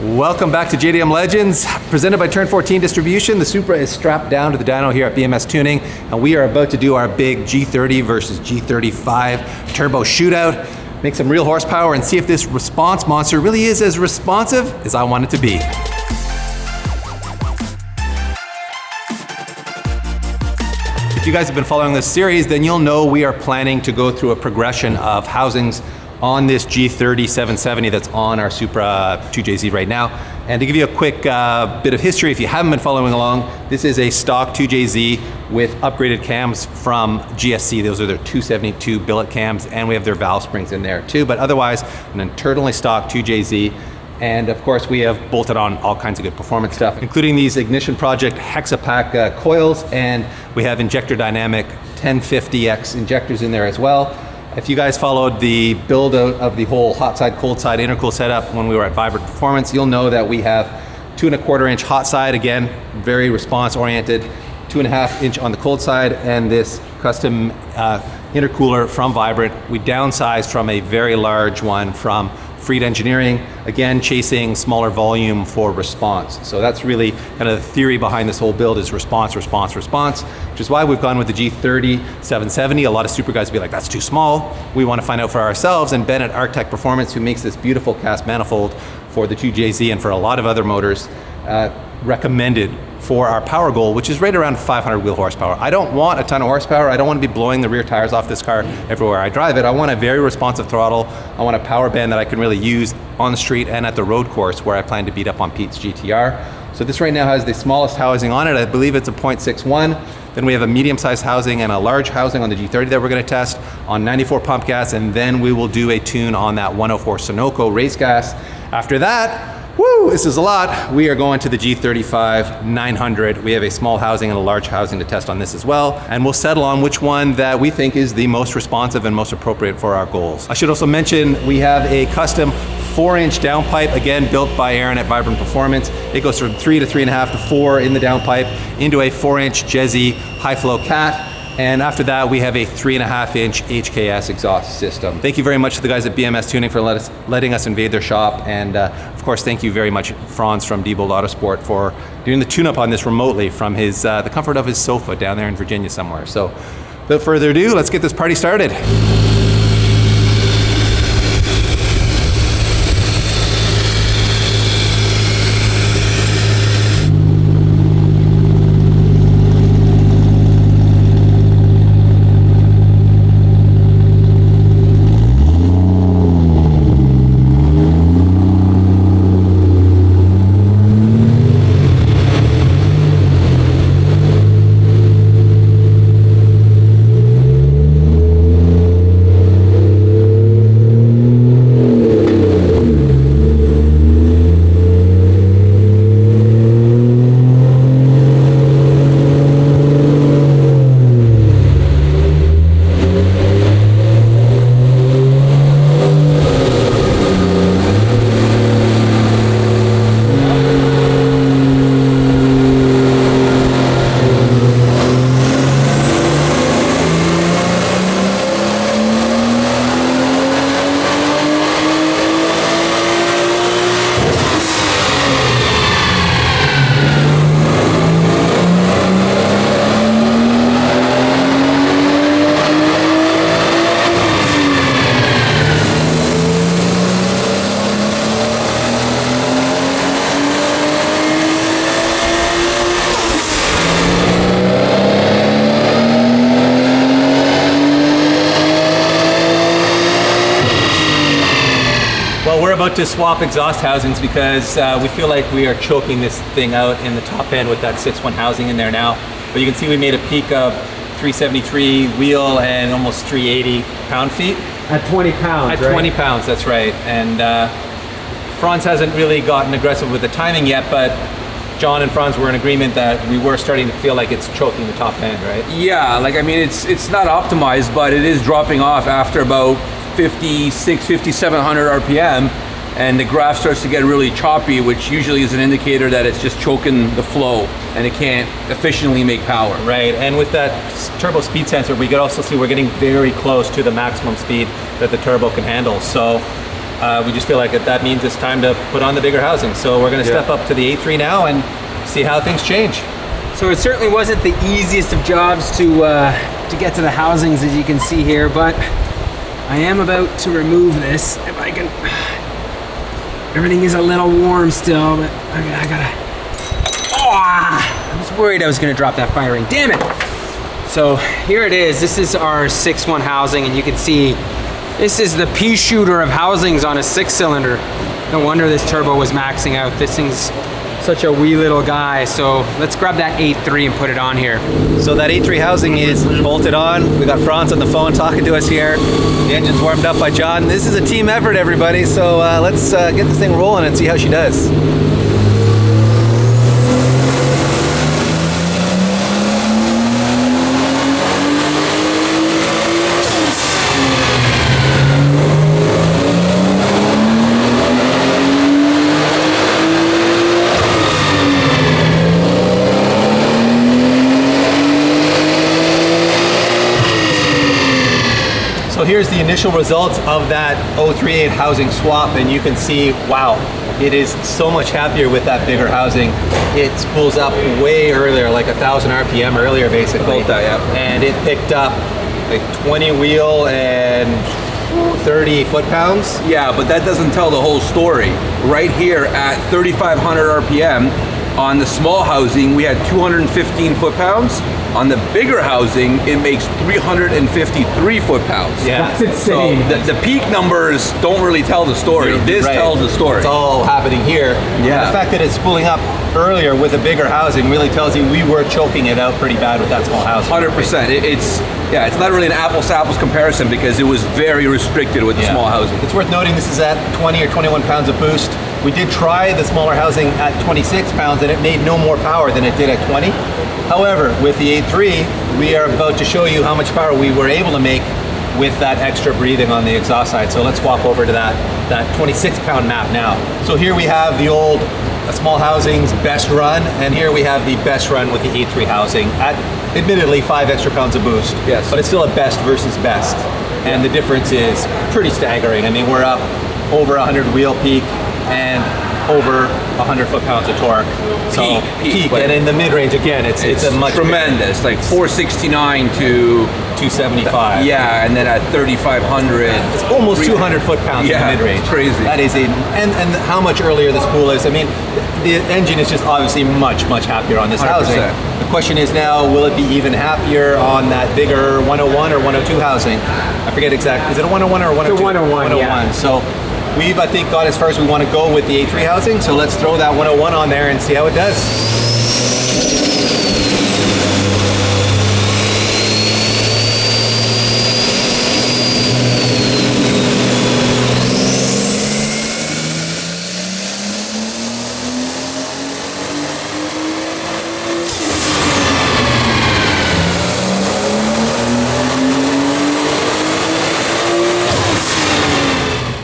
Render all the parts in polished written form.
Welcome back to JDM Legends, presented by Turn 14 Distribution. The Supra is strapped down to the dyno here at BMS Tuning, and we are about to do our big G30 versus G35 turbo shootout, make some real horsepower, and see if this response monster really is as responsive as I want it to be. If you guys have been following this series, then you'll know we are planning to go through a progression of housings on this G30 770 that's on our Supra 2JZ right now. And to give you a quick bit of history, if you haven't been following along, this is a stock 2JZ with upgraded cams from GSC. Those are their 272 billet cams, and we have their valve springs in there too, but otherwise an internally stock 2JZ. And of course, we have bolted on all kinds of good performance stuff, including these Ignition Project Hexapack coils, and we have Injector Dynamic 1050X injectors in there as well. If you guys followed the build out of the whole hot side, cold side intercool setup when we were at Vibrant Performance, you'll know that we have 2¼ inch hot side, again, very response oriented, 2.5 inch on the cold side, and this custom intercooler from Vibrant. We downsized from a very large one from Freed Engineering, again chasing smaller volume for response. So that's really kind of the theory behind this whole build, is response, response, response, which is why we've gone with the G30 770. A lot of super guys will be like, that's too small. We want to find out for ourselves, and Ben at Arctech Performance, who makes this beautiful cast manifold for the 2JZ and for a lot of other motors, recommended for our power goal, which is right around 500 wheel horsepower. I don't want a ton of horsepower. I don't want to be blowing the rear tires off this car everywhere I drive it. I want a very responsive throttle. I want a power band that I can really use on the street and at the road course where I plan to beat up on Pete's GTR. So this right now has the smallest housing on it. I believe it's a 0.61. Then we have a medium-sized housing and a large housing on the G30 that we're going to test on 94 pump gas, and then we will do a tune on that 104 Sunoco race gas. After that, woo, this is a lot. We are going to the G35 900. We have a small housing and a large housing to test on this as well. And we'll settle on which one that we think is the most responsive and most appropriate for our goals. I should also mention we have a custom 4-inch downpipe, again, built by Aaron at Vibrant Performance. It goes from 3 to 3.5 to 4 in the downpipe into a 4-inch Jezzy high flow cat. And after that, we have a 3.5-inch HKS exhaust system. Thank you very much to the guys at BMS Tuning for letting us invade their shop. And of course, thank you very much, Franz from Diebold Autosport, for doing the tune-up on this remotely from his the comfort of his sofa down there in Virginia somewhere. So without further ado, let's get this party started. About to swap exhaust housings because we feel like we are choking this thing out in the top end with that 6.1 housing in there now. But you can see we made a peak of 373 wheel and almost 380 pound-feet. At 20 pounds, At 20 pounds, that's right. And Franz hasn't really gotten aggressive with the timing yet, but John and Franz were in agreement that we were starting to feel like it's choking the top end, right? Yeah, like I mean, it's not optimized, but it is dropping off after about 5,700 RPM, and the graph starts to get really choppy, which usually is an indicator that it's just choking the flow and it can't efficiently make power. Right, and with that turbo speed sensor, we could also see we're getting very close to the maximum speed that the turbo can handle. So we just feel like that means it's time to put on the bigger housing. So we're going to step up to the A3 now and see how things change. So it certainly wasn't the easiest of jobs to get to the housings, as you can see here, but I am about to remove this. If I can, everything is a little warm still, but I gotta, I was worried I was gonna drop that fire ring, damn it. So here it is, this is our 6.1 housing, and you can see, this is the pea shooter of housings on a 6-cylinder. No wonder this turbo was maxing out. This thing's such a wee little guy. So let's grab that A3 and put it on here. So that A3 housing is bolted on. We got Franz on the phone talking to us here. The engine's warmed up by John. This is a team effort, everybody. So let's get this thing rolling and see how she does. So here's the initial results of that 038 housing swap, and you can see, wow, it is so much happier with that bigger housing. It spools up way earlier, like 1,000 RPM earlier, basically. About that, yeah. And it picked up like 20 wheel and 30 foot-pounds. Yeah, but that doesn't tell the whole story. Right here at 3,500 RPM, on the small housing, we had 215 foot-pounds. On the bigger housing, it makes 353 foot-pounds. Yeah, that's insane. So the peak numbers don't really tell the story. This tells the story. It's all happening here. Yeah. And the fact that it's spooling up earlier with a bigger housing really tells you we were choking it out pretty bad with that small housing. 100%. It's not really an apples to apples comparison because it was very restricted with the small housing. It's worth noting this is at 20 or 21 pounds of boost. We did try the smaller housing at 26 pounds and it made no more power than it did at 20. However, with the A3, we are about to show you how much power we were able to make with that extra breathing on the exhaust side. So let's swap over to that 26 pound map now. So here we have the old small housing's best run, and here we have the best run with the A3 housing at admittedly 5 extra pounds of boost. Yes. But it's still a best versus best. And the difference is pretty staggering. I mean, we're up over 100 wheel peak and over 100 foot-pounds of torque. So peak and in the mid-range again, it's a much tremendous, bigger. like 469 to 275. Yeah, and then at 3,500, it's almost 200 foot-pounds in the mid-range. It's crazy. That is and how much earlier the spool is. I mean, the engine is just obviously much happier on this 100%. housing. The question is now, will it be even happier on that bigger 101 or 102 housing? I forget exactly. Is it a 101 or a 102? It's a 101. 101. Yeah. So we've, I think, got as far as we want to go with the A3 housing. So let's throw that 101 on there and see how it does.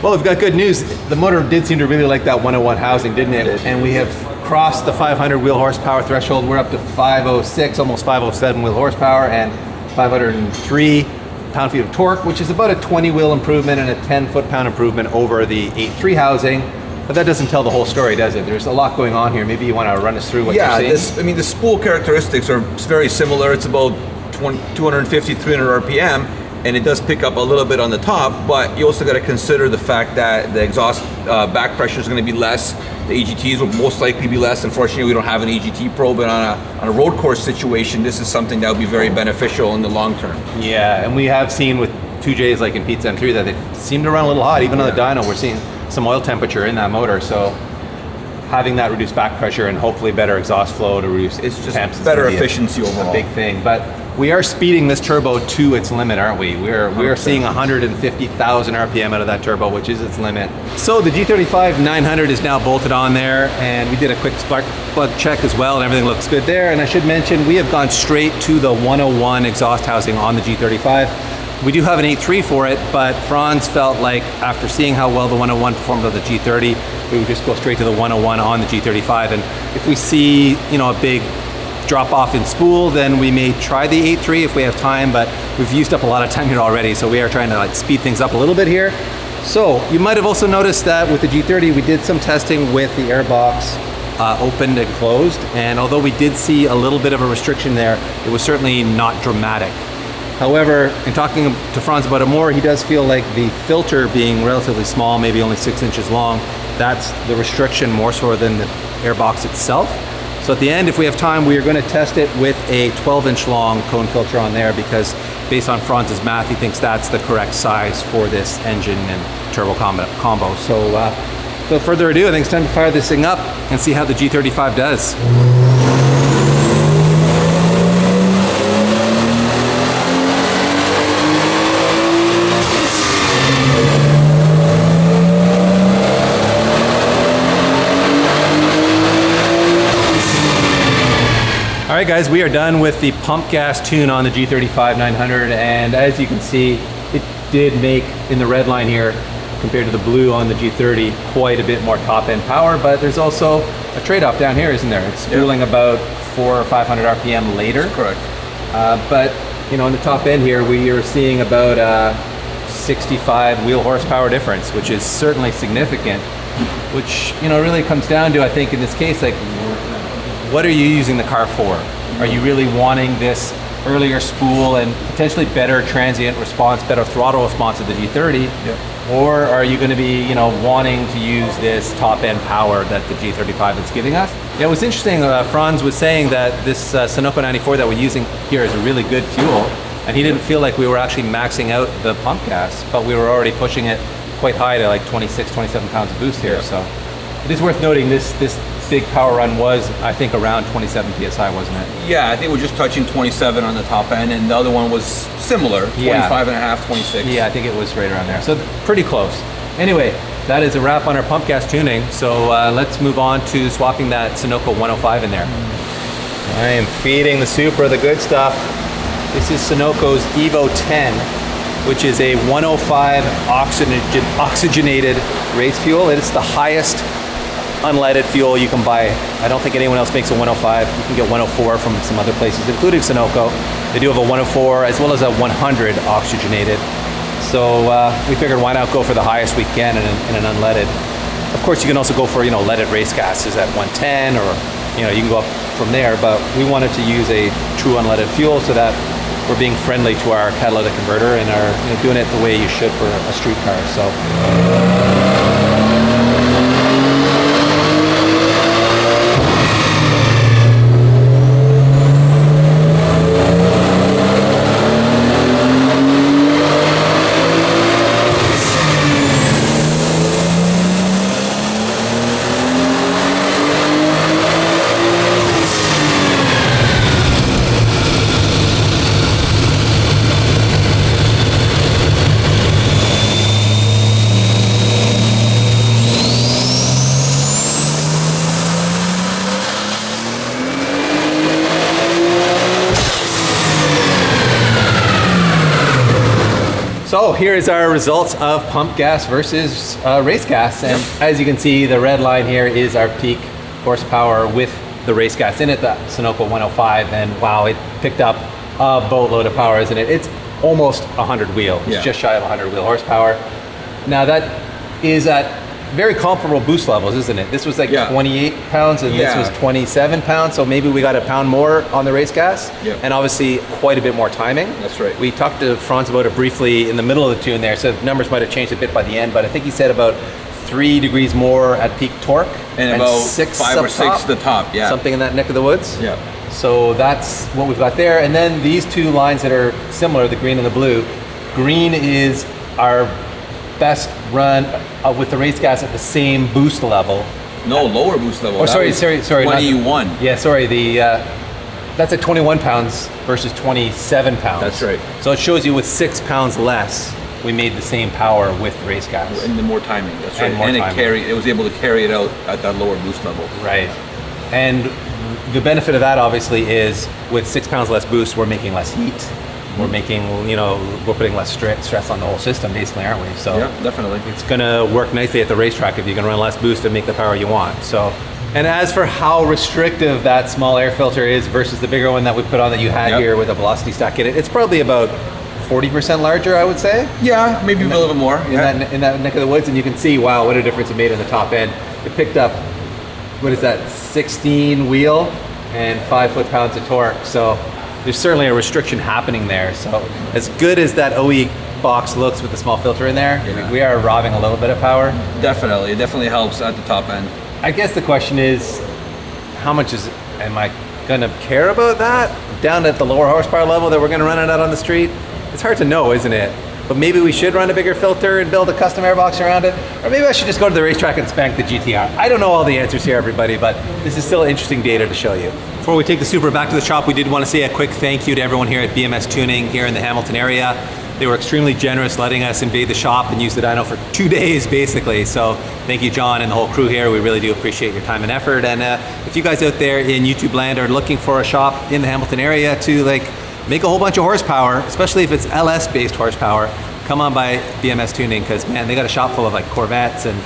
Well, we've got good news. The motor did seem to really like that 101 housing, didn't it? And we have crossed the 500 wheel horsepower threshold. We're up to 506, almost 507 wheel horsepower and 503 pound-feet of torque, which is about a 20 wheel improvement and a 10 foot-pound improvement over the 8.3 housing. But that doesn't tell the whole story, does it? There's a lot going on here. Maybe you want to run us through what you're seeing? The spool characteristics are very similar. It's about 250, 300 RPM. And it does pick up a little bit on the top, but you also got to consider the fact that the exhaust back pressure is going to be less. The EGTs will most likely be less. Unfortunately, we don't have an EGT probe, but on a road course situation, this is something that would be very beneficial in the long term. Yeah, and we have seen with 2Js like in Pete's M3 that they seem to run a little hot. Even on the dyno, we're seeing some oil temperature in that motor. So having that reduced back pressure and hopefully better exhaust flow to reduce it's just temps better efficiency overall. A big thing. But we are speeding this turbo to its limit, aren't we? We're seeing 150,000 RPM out of that turbo, which is its limit. So the G35 900 is now bolted on there, and we did a quick spark plug check as well, and everything looks good there. And I should mention, we have gone straight to the 101 exhaust housing on the G35. We do have an 8.3 for it, but Franz felt like after seeing how well the 101 performed on the G30, we would just go straight to the 101 on the G35. And if we see, a big drop off in spool, then we may try the 8.3 if we have time, but we've used up a lot of time here already, so we are trying to speed things up a little bit here. So you might have also noticed that with the G30, we did some testing with the airbox opened and closed. And although we did see a little bit of a restriction there, it was certainly not dramatic. However, in talking to Franz about it more, he does feel like the filter being relatively small, maybe only 6 inches long, that's the restriction more so than the airbox itself. So at the end, if we have time, we are going to test it with a 12-inch long cone filter on there, because based on Franz's math, he thinks that's the correct size for this engine and turbo combo. So without further ado, I think it's time to fire this thing up and see how the G35 does. All right guys, we are done with the pump gas tune on the G35 900, and as you can see, it did make, in the red line here, compared to the blue on the G30, quite a bit more top end power, but there's also a trade-off down here, isn't there? It's spooling about 400 or 500 RPM later. That's correct. But you know, on the top end here, we are seeing about 65 wheel horsepower difference, which is certainly significant, which, you know, really comes down to, I think in this case, like, what are you using the car for? Are you really wanting this earlier spool and potentially better transient response, better throttle response of the G30? Or are you going to be, you know, wanting to use this top end power that the G35 is giving us? Yeah, it was interesting. Franz was saying that this Sunoco 94 that we're using here is a really good fuel, and he didn't feel like we were actually maxing out the pump gas, but we were already pushing it quite high to like 26, 27 pounds of boost here. So it is worth noting this big power run was, I think, around 27 PSI, wasn't it? Yeah, I think we're just touching 27 on the top end, and the other one was similar, 25 and a half, 26. Yeah, I think it was right around there. So pretty close. Anyway, that is a wrap on our pump gas tuning. So let's move on to swapping that Sunoco 105 in there. I am feeding the Supra the good stuff. This is Sunoco's Evo 10, which is a 105 oxygenated race fuel. It's the highest unleaded fuel you can buy. I don't think anyone else makes a 105. You can get 104 from some other places, including Sunoco. They do have a 104 as well as a 100 oxygenated. So we figured why not go for the highest we can in an unleaded. Of course, you can also go for, you know, leaded race gases at 110, or, you know, you can go up from there, but we wanted to use a true unleaded fuel so that we're being friendly to our catalytic converter and are, you know, doing it the way you should for a street car. So So here is our results of pump gas versus race gas. And as you can see, the red line here is our peak horsepower with the race gas in it, the Sunoco 105. And wow, it picked up a boatload of power, isn't it? It's almost 100 wheel. It's just shy of 100 wheel horsepower. Now that is at very comparable boost levels, isn't it? This was like 28 pounds and this was 27 pounds. So maybe we got a pound more on the race gas and obviously quite a bit more timing. That's right. We talked to Franz about it briefly in the middle of the tune there. So the numbers might have changed a bit by the end, but I think he said about 3 degrees more at peak torque. And about 5 or 6 at the top, Something in that neck of the woods. Yeah. So that's what we've got there. And then these two lines that are similar, the green and the blue. Green is our best run with the race gas at the same boost level. No, lower boost level. Oh, sorry. 21. Yeah, sorry. That's at 21 pounds versus 27 pounds. That's right. So it shows you with 6 pounds less, we made the same power with race gas. And the more timing. That's right. And it was able to carry it out at that lower boost level. Right. And the benefit of that obviously is with 6 pounds less boost, we're making less heat. We're making, we're putting less stress on the whole system, basically, aren't we? So yeah, definitely. It's gonna work nicely at the racetrack if you can run less boost and make the power you want. So, and as for how restrictive that small air filter is versus the bigger one that we put on that you had here with a velocity stack in it, it's probably about 40% larger, I would say. Yeah, maybe a little bit more. In that neck of the woods, and you can see, wow, what a difference it made in the top end. It picked up, what is that, 16 wheel and 5 foot-pounds of torque. So there's certainly a restriction happening there. So as good as that OE box looks with the small filter in there, we are robbing a little bit of power. Definitely, it definitely helps at the top end. I guess the question is, how much am I gonna care about that? Down at the lower horsepower level that we're gonna run it out on the street? It's hard to know, isn't it? But maybe we should run a bigger filter and build a custom airbox around it. Or maybe I should just go to the racetrack and spank the GTR. I don't know all the answers here, everybody, but this is still interesting data to show you. Before we take the Supra back to the shop, we did want to say a quick thank you to everyone here at BMS Tuning here in the Hamilton area. They were extremely generous letting us invade the shop and use the dyno for 2 days, basically. So thank you, John, and the whole crew here. We really do appreciate your time and effort. And if you guys out there in YouTube land are looking for a shop in the Hamilton area to make a whole bunch of horsepower, especially if it's LS-based horsepower, come on by BMS Tuning, because man, they got a shop full of Corvettes and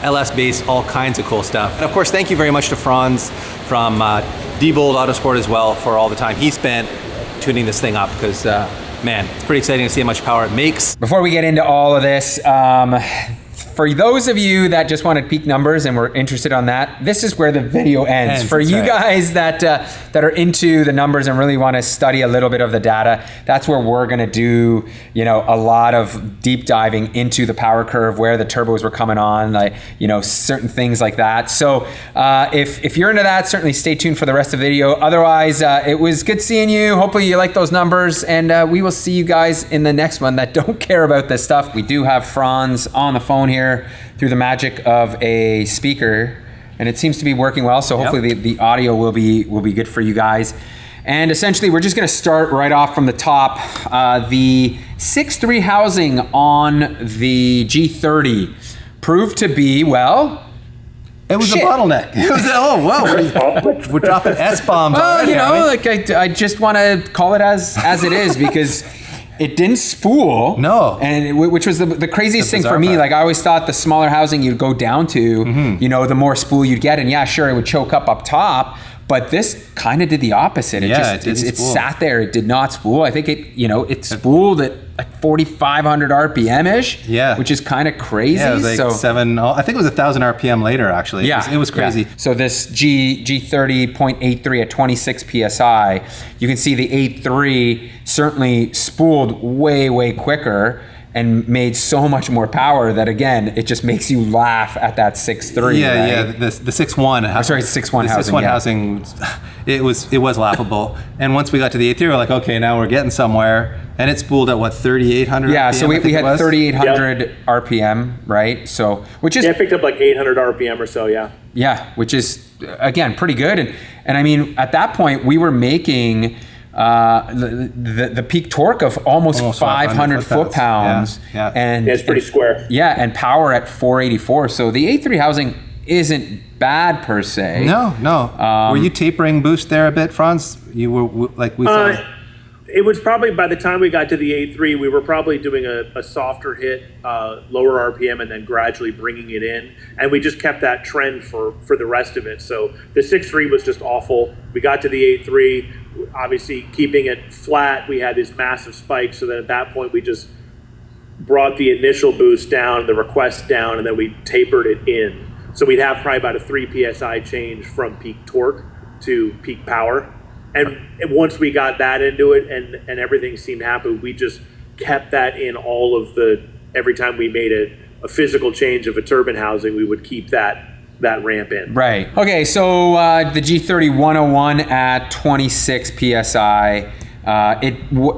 LS-based, all kinds of cool stuff. And of course, thank you very much to Franz from Diebold Autosport as well for all the time he spent tuning this thing up, because man, it's pretty exciting to see how much power it makes. Before we get into all of this, for those of you that just wanted peak numbers and were interested on that, this is where the video ends. For you guys that are into the numbers and really want to study a little bit of the data, that's where we're going to do, a lot of deep diving into the power curve, where the turbos were coming on, certain things like that. So if you're into that, certainly stay tuned for the rest of the video. Otherwise, it was good seeing you. Hopefully you like those numbers, and we will see you guys in the next one that don't care about this stuff. We do have Franz on the phone here through the magic of a speaker, and it seems to be working well, so hopefully the audio will be good for you guys. And essentially we're just going to start right off from the top. The 6.3 housing on the G30 proved to be, well, it was a bottleneck. It was, oh, wow. We're dropping S-bombs already. I just want to call it as it is, because it didn't spool. No. And which was the craziest thing for me. I always thought the smaller housing you'd go down to, the more spool you'd get. And yeah, sure, it would choke up top. But this kind of did the opposite. It sat there. It did not spool. I think it spooled at 4,500 RPM-ish. Yeah. Which is kind of crazy. Yeah, it was I think it was 1,000 RPM later, actually. Yeah. It was crazy. Yeah. So this G30 0.83 at 26 PSI, you can see the 8.3 certainly spooled way, way quicker and made so much more power that, again, it just makes you laugh at that 6.3. Yeah, right? yeah. The 6.1. I'm sorry, 6.1 housing. 6.1 housing. It was laughable. And once we got to the 8.3, we're like, okay, now we're getting somewhere. And it spooled at what, 3,800? Yeah, RPM, so we had 3,800 Yep. RPM, right? So which is it picked up 800 RPM or so. Yeah. Yeah, which is again pretty good. And I mean, at that point, we were making the peak torque of almost 500 foot-pounds. Yeah. And it's pretty square. Yeah, and power at 484. So the 8.3 housing isn't bad per se. No. Were you tapering boost there a bit, Franz? You were we saw. It was probably, by the time we got to the 8.3, we were probably doing a softer hit, lower RPM, and then gradually bringing it in. And we just kept that trend for the rest of it. So the 6.3 was just awful. We got to the 8.3, obviously keeping it flat. We had these massive spikes. So that at that point, we just brought the initial boost down, the request down, and then we tapered it in. So we'd have probably about a 3 PSI change from peak torque to peak power. And once we got that into it and everything seemed happy, we just kept that in every time we made a physical change of a turbine housing, we would keep that ramp in. Right. Okay, so the G30 101 at 26 PSI,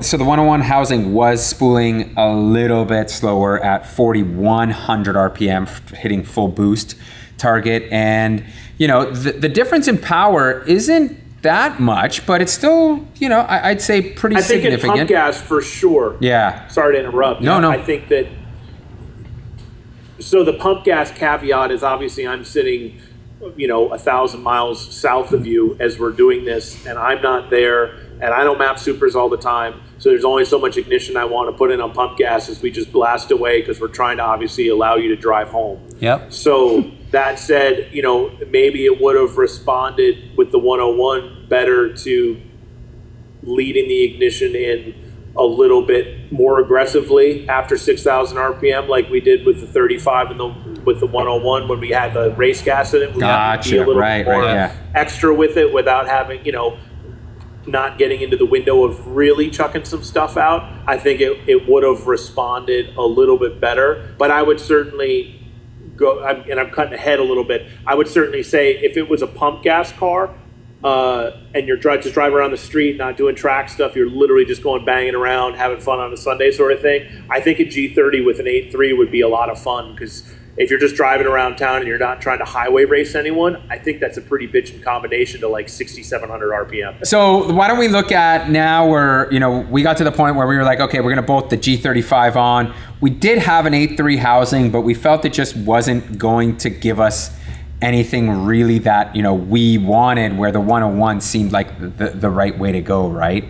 so the 101 housing was spooling a little bit slower at 4,100 RPM, hitting full boost target. And, the difference in power isn't that much, but it's still, I'd say pretty significant. I think in pump gas for sure. Yeah. Sorry to interrupt. No. I think that, so the pump gas caveat is obviously I'm sitting, 1,000 miles south of you as we're doing this, and I'm not there, and I don't map Supras all the time, so there's only so much ignition I want to put in on pump gas as we just blast away, because we're trying to obviously allow you to drive home. Yep. So that said, maybe it would have responded with the 101 better to leading the ignition in a little bit more aggressively after 6,000 RPM, like we did with the 35 and with the 101 when we had the race gas in it. We had to be a little more extra with it without having, not getting into the window of really chucking some stuff out. I think it would have responded a little bit better, but I would certainly go, and I'm cutting ahead a little bit, I would certainly say if it was a pump gas car, and you're just driving around the street, not doing track stuff, you're literally just going banging around, having fun on a Sunday sort of thing, I think a G30 with an 8.3 would be a lot of fun, because if you're just driving around town and you're not trying to highway race anyone, I think that's a pretty bitchin' combination to like 6,700 RPM. So why don't we look at now where, we got to the point where we were like, okay, we're going to bolt the G35 on. We did have an 8.3 housing, but we felt it just wasn't going to give us anything really that, we wanted, where the 101 seemed like the right way to go, right?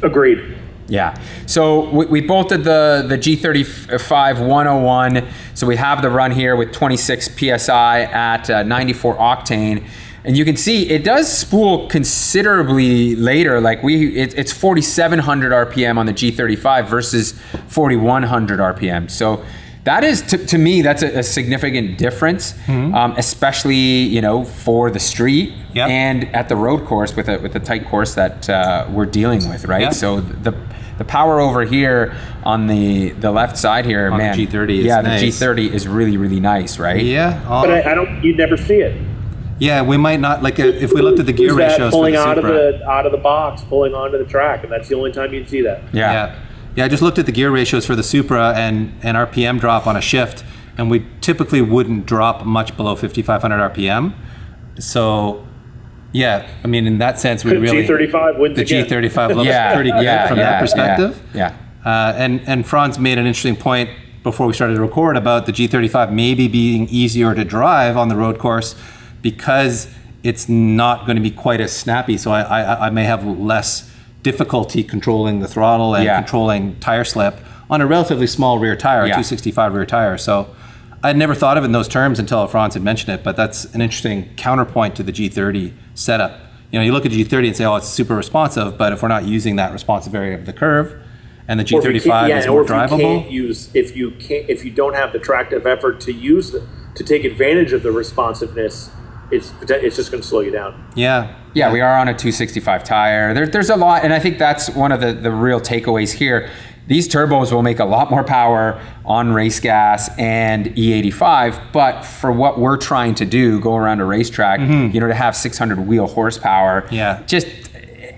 Agreed. Yeah. So we bolted the G35 101. So we have the run here with 26 PSI at 94 octane. And you can see it does spool considerably later. Like it's 4,700 RPM on the G35 versus 4,100 RPM. So that is, to me, that's a significant difference, especially, for the street and at the road course with the tight course that we're dealing with, right? Yep. So the power over here on the left side here, on man, the G30 is nice. The G30 is really, really nice, right? Yeah. But you'd never see it. Yeah, we might not, if we looked at the gear ratios pulling for the Supra. out of the box, pulling onto the track, and that's the only time you'd see that. Yeah, I just looked at the gear ratios for the Supra and RPM drop on a shift, and we typically wouldn't drop much below 5,500 RPM. So, yeah, I mean, in that sense, we really... G35 wins again. The G35 looks pretty good from that perspective. Yeah. And Franz made an interesting point before we started to record about the G35 maybe being easier to drive on the road course because it's not going to be quite as snappy. So I may have less difficulty controlling the throttle and controlling tire slip on a relatively small rear tire, a 265 rear tire. So I'd never thought of it in those terms until Franz had mentioned it, but that's an interesting counterpoint to the G30 setup. You look at G30 and say, oh, it's super responsive, but if we're not using that responsive area of the curve, and the G35 is more drivable. If you don't have the tractive effort to take advantage of the responsiveness, it's just going to slow you down. Yeah, we are on a 265 tire. There's a lot, and I think that's one of the real takeaways here. These turbos will make a lot more power on race gas and E85, but for what we're trying to do, go around a racetrack, to have 600 wheel horsepower,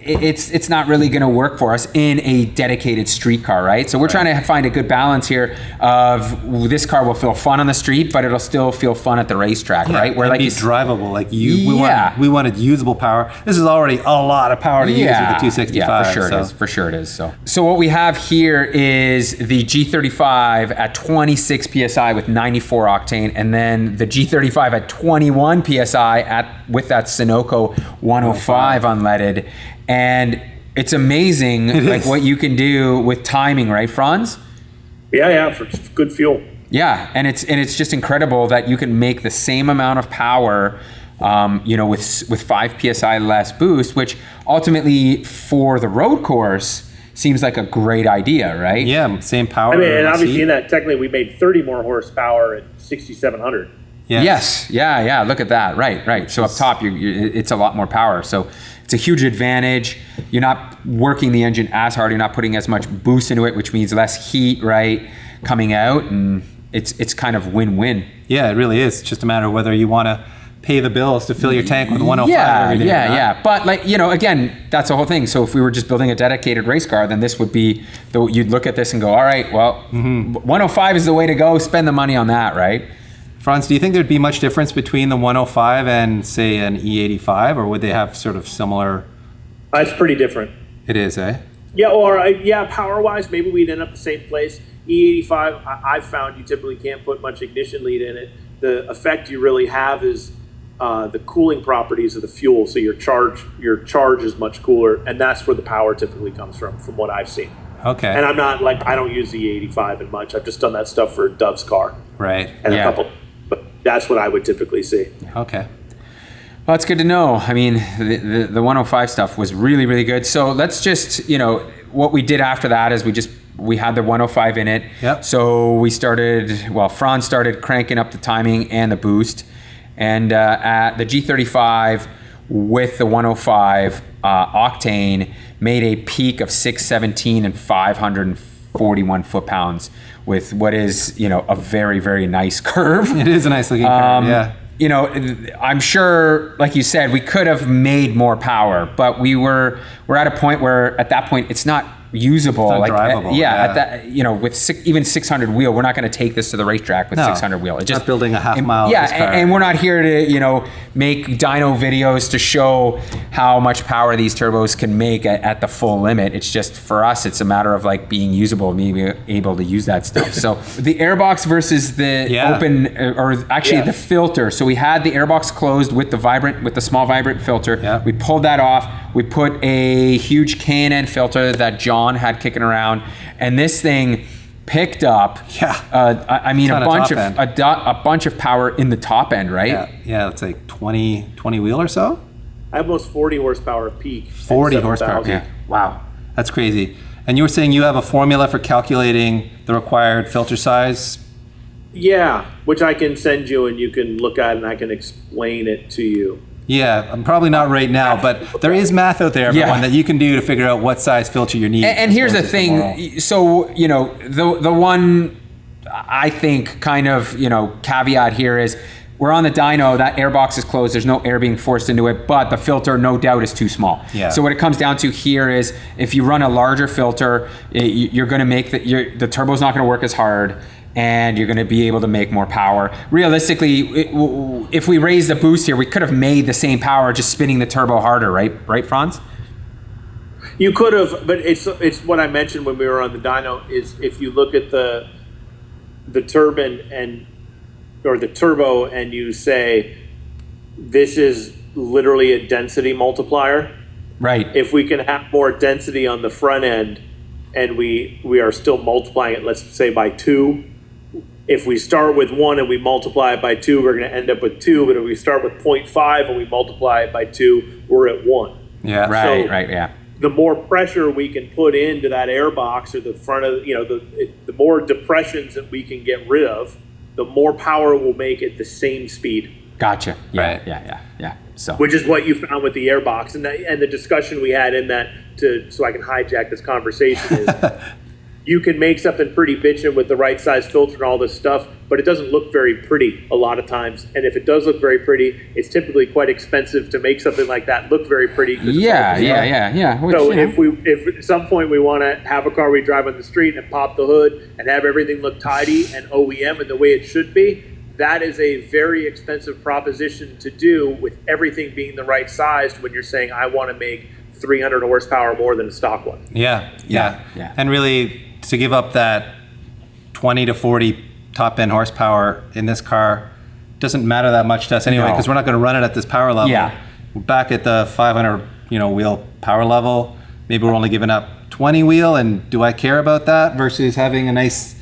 it's not really going to work for us in a dedicated street car, right? So we're trying to find a good balance here of this car will feel fun on the street, but it'll still feel fun at the racetrack, right? Where be drivable, we wanted usable power. This is already a lot of power to use with the 265. Yeah, for sure it is. So what we have here is the G35 at 26 PSI with 94 octane, and then the G35 at 21 PSI with that Sunoco 105 unleaded. And it's amazing what you can do with timing, right, Franz? Yeah, for good fuel. Yeah, and it's just incredible that you can make the same amount of power, with 5 PSI less boost, which ultimately for the road course seems like a great idea, right? Yeah, same power. I mean, and obviously in that, technically we made 30 more horsepower at 6,700. Yes. Yeah. Look at that. Right. So up top, it's a lot more power. So it's a huge advantage. You're not working the engine as hard. You're not putting as much boost into it, which means less heat, right, coming out, and it's kind of win-win. Yeah, it really is. It's just a matter of whether you want to pay the bills to fill your tank with 105 every day. Yeah. But again, that's the whole thing. So if we were just building a dedicated race car, then this would be, you'd look at this and go, all right, well, 105 is the way to go. Spend the money on that, right? Franz, do you think there'd be much difference between the 105 and, say, an E85, or would they have sort of similar? It's pretty different. It is, eh? Yeah, power-wise, maybe we'd end up the same place. E85, I've found you typically can't put much ignition lead in it. The effect you really have is the cooling properties of the fuel, so your charge is much cooler, and that's where the power typically comes from what I've seen. Okay. And I'm not I don't use the E85 in much. I've just done that stuff for Dove's car. Right. And a couple. But that's what I would typically see. Okay. Well, it's good to know. I mean, the 105 stuff was really, really good. So let's just, what we did after that is we had the 105 in it. Yep. So Franz started cranking up the timing and the boost. And at the G35 with the 105 octane made a peak of 617 and 541 foot-pounds with what is, a very, very nice curve. It is a nice looking curve, yeah. I'm sure, like you said, we could have made more power, but we're at a point where at that point it's not usable. It's not drivable. At that, with even 600 wheel, we're not going to take this to the racetrack with 600 wheel. It's just building a half mile. Yeah, and we're not here to make dyno videos to show how much power these turbos can make at the full limit. It's just for us, it's a matter of like being usable, being able to use that stuff. So the airbox versus the open, or actually the filter. So we had the airbox closed with the small vibrant filter. Yeah. We pulled that off. We put a huge K&N filter that John had kicking around, and this thing picked up a bunch of power in the top end, right? Yeah, it's like 20 wheel or so. Almost 40 horsepower peak. 40 horsepower. Yeah. Wow. That's crazy. And you were saying you have a formula for calculating the required filter size? Yeah, which I can send you and you can look at and I can explain it to you. Yeah, I'm probably not right now, but there is math out there, everyone, that you can do to figure out what size filter you need. And here's the thing. So, the one I think kind of, caveat here is we're on the dyno, that airbox is closed, there's no air being forced into it, but the filter no doubt is too small. Yeah. So what it comes down to here is if you run a larger filter, you're going to make the turbo's not going to work as hard, and you're going to be able to make more power. Realistically, if we raise the boost here, we could have made the same power just spinning the turbo harder, right, Franz? You could have, but it's what I mentioned when we were on the dyno is if you look at the turbine or the turbo and you say this is literally a density multiplier. Right. If we can have more density on the front end and we are still multiplying it, let's say by 2. If we start with 1 and we multiply it by 2, we're going to end up with 2. But if we start with 0.5 and we multiply it by 2, we're at 1. Yeah. Right, yeah. The more pressure we can put into that airbox or the front of, the more depressions that we can get rid of, the more power we'll make at the same speed. Gotcha. Yeah, Right. yeah. So, which is what you found with the airbox, and the discussion we had in that. So I can hijack this conversation is. You can make something pretty bitchin' with the right size filter and all this stuff, but it doesn't look very pretty a lot of times. And if it does look very pretty, it's typically quite expensive to make something like that look very pretty. Yeah. Which, so if at some point we want to have a car we drive on the street and pop the hood and have everything look tidy and OEM and the way it should be, that is a very expensive proposition to do with everything being the right size when you're saying, I want to make 300 horsepower more than a stock one. Yeah. And really, to give up that 20 to 40 top end horsepower in this car doesn't matter that much to us anyway, because we're not going to run it at this power level. Yeah. We're back at the 500 wheel power level. Maybe we're only giving up 20 wheel, and do I care about that versus having a nice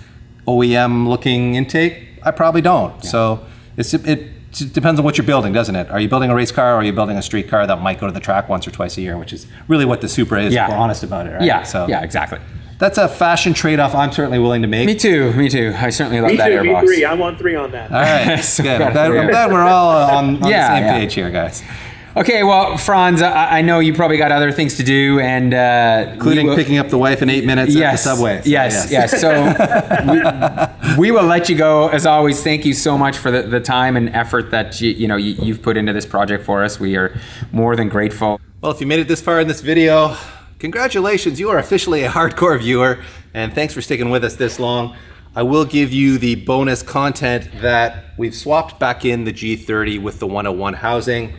OEM looking intake? I probably don't. Yeah. So it depends on what you're building, doesn't it? Are you building a race car, or are you building a street car that might go to the track once or twice a year, which is really what the Supra is, if we're honest about it, right? Yeah, exactly. That's a fashion trade-off I'm certainly willing to make. Me too. I certainly love that airbox. Me 3. I'm on 3 on that. All right, So good. I'm glad we're all on the same page here, guys. Okay, well, Franz, I know you probably got other things to do, and including picking up the wife in 8 minutes at the subway. So, yes. So we will let you go. As always, thank you so much for the time and effort that you've put into this project for us. We are more than grateful. Well, if you made it this far in this video, congratulations, you are officially a hardcore viewer, and thanks for sticking with us this long. I will give you the bonus content that we've swapped back in the G30 with the 101 housing.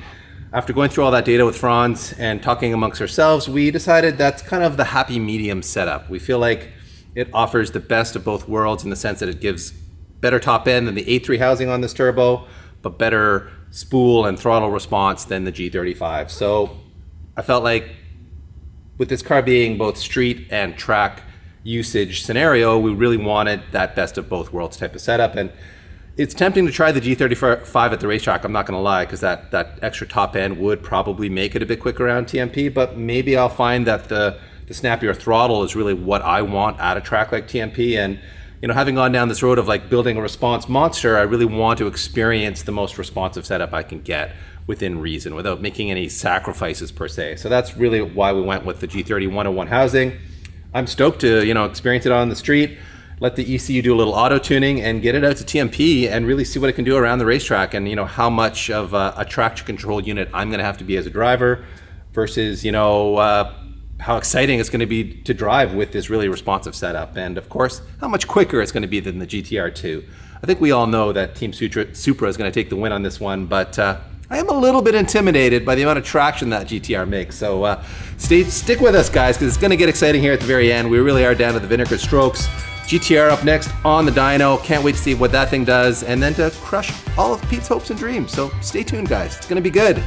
After going through all that data with Franz and talking amongst ourselves, we decided that's kind of the happy medium setup. We feel like it offers the best of both worlds in the sense that it gives better top end than the A3 housing on this turbo, but better spool and throttle response than the G35. So I felt like with this car being both street and track usage scenario, we really wanted that best of both worlds type of setup. And it's tempting to try the G35 at the racetrack, I'm not gonna lie, because that extra top end would probably make it a bit quicker around TMP, but maybe I'll find that the the snappier throttle is really what I want at a track like TMP. And having gone down this road of like building a response monster, I really want to experience the most responsive setup I can get within reason, without making any sacrifices per se. So that's really why we went with the G30 101 housing. I'm stoked to experience it on the street, let the ECU do a little auto tuning, and get it out to TMP and really see what it can do around the racetrack, and how much of a traction control unit I'm going to have to be as a driver versus how exciting it's going to be to drive with this really responsive setup, and of course how much quicker it's going to be than the GTR2. I think we all know that Team Supra is going to take the win on this one, but I am a little bit intimidated by the amount of traction that GTR makes. So stick with us, guys, because it's going to get exciting here at the very end. We really are down to the vinegar strokes. GTR up next on the dyno. Can't wait to see what that thing does, and then to crush all of Pete's hopes and dreams. So stay tuned, guys. It's going to be good.